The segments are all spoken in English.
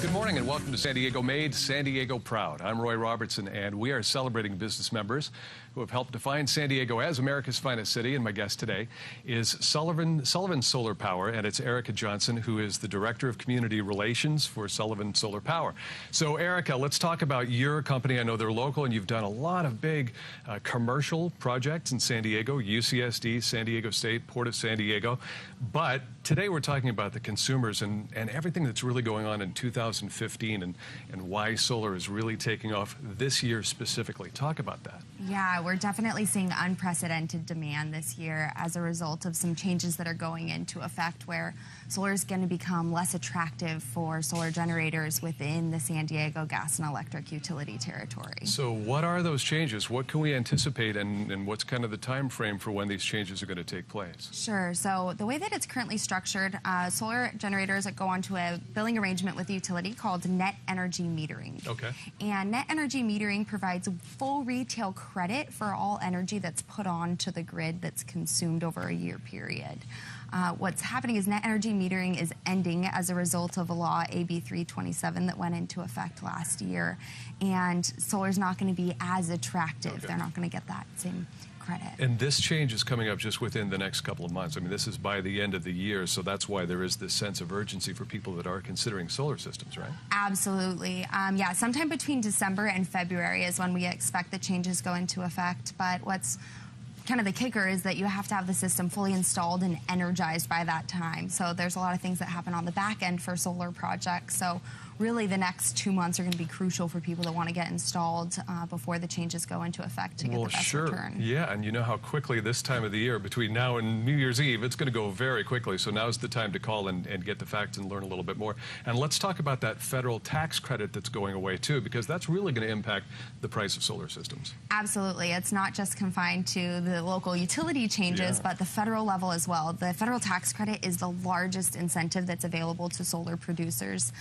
Good morning and welcome to San Diego Made, San Diego Proud. I'm Roy Robertson and we are celebrating business members who have helped define San Diego as America's finest city. And my guest today is Sullivan Solar Power, and it's Erica Johnson, who is the Director of Community Relations for Sullivan Solar Power. So Erica, let's talk about your company. I know they're local and you've done a lot of big commercial projects in San Diego, UCSD, San Diego State, Port of San Diego. But today we're talking about the consumers and everything that's really going on in 2015 and why solar is really taking off this year specifically. Talk about that. Yeah, we're definitely seeing unprecedented demand this year as a result of some changes that are going into effect where solar is going to become less attractive for solar generators within the San Diego gas and electric utility territory. So what are those changes? What can we anticipate and what's kind of the time frame for when these changes are going to take place? Sure. So the way that it's currently structured, solar generators that go onto a billing arrangement with the utility called net energy metering. Okay. And net energy metering provides full retail credit for all energy that's put onto the grid that's consumed over a year period. What's happening is net energy metering is ending as a result of a law, AB 327, that went into effect last year. And solar's not going to be as attractive. Okay. They're not going to get that same credit. And this change is coming up just within the next couple of months. I mean, this is by the end of the year, so that's why there is this sense of urgency for people that are considering solar systems, right? Absolutely. Yeah, sometime between December and February is when we expect the changes go into effect. But what's kind of the kicker is that you have to have the system fully installed and energized by that time. So there's a lot of things that happen on the back end for solar projects. So really the next 2 months are going to be crucial for people that want to get installed before the changes go into effect to get the best return. Yeah, and you know how quickly this time of the year, between now and New Year's Eve, it's going to go very quickly. So now's the time to call and get the facts and learn a little bit more. And let's talk about that federal tax credit that's going away too, because that's really going to impact the price of solar systems. Absolutely. It's not just confined to the local utility changes, but the federal level as well. The federal tax credit is the largest incentive that's available to solar producers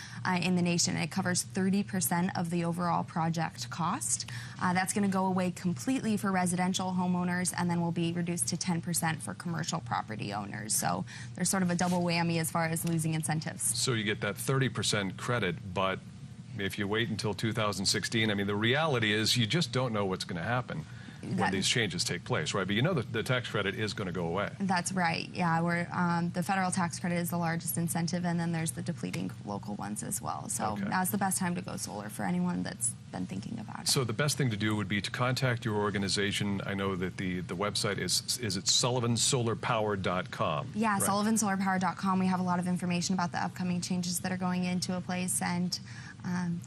in the nation. It covers 30% of the overall project cost. That's going to go away completely for residential homeowners and then will be reduced to 10% for commercial property owners. So there's sort of a double whammy as far as losing incentives. So you get that 30% credit, but if you wait until 2016, I mean, the reality is you just don't know what's going to happen when these changes take place, right? But you know that the tax credit is going to go away. That's right. Yeah, the federal tax credit is the largest incentive, and then there's the depleting local ones as well. So now's the best time to go solar for anyone that's been thinking about it. So the best thing to do would be to contact your organization. I know that the website is it sullivansolarpower.com? Yeah, right? sullivansolarpower.com. We have a lot of information about the upcoming changes that are going into place, and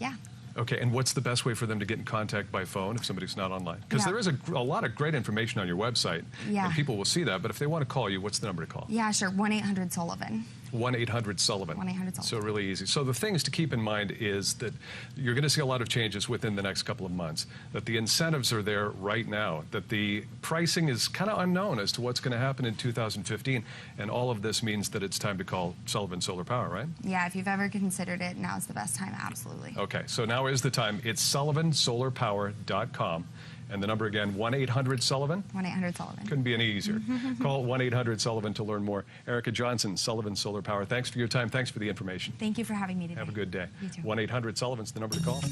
yeah. Okay, and what's the best way for them to get in contact by phone if somebody's not online? Because there is a lot of great information on your website, and people will see that, but if they want to call you, what's the number to call? Yeah, sure, 1-800-SULLIVAN. 1-800-SULLIVAN. 1-800-SULLIVAN. So really easy. So the things to keep in mind is that you're going to see a lot of changes within the next couple of months, that the incentives are there right now, that the pricing is kind of unknown as to what's going to happen in 2015, and all of this means that it's time to call Sullivan Solar Power, right? Yeah, if you've ever considered it, now's the best time, absolutely. Okay, so now is the time. It's sullivansolarpower.com. And the number again, 1-800-SULLIVAN? 1-800-SULLIVAN. Couldn't be any easier. Call 1-800-SULLIVAN to learn more. Erica Johnson, Sullivan Solar Power. Thanks for your time. Thanks for the information. Thank you for having me today. Have a good day. You too. 1-800-SULLIVAN's the number to call.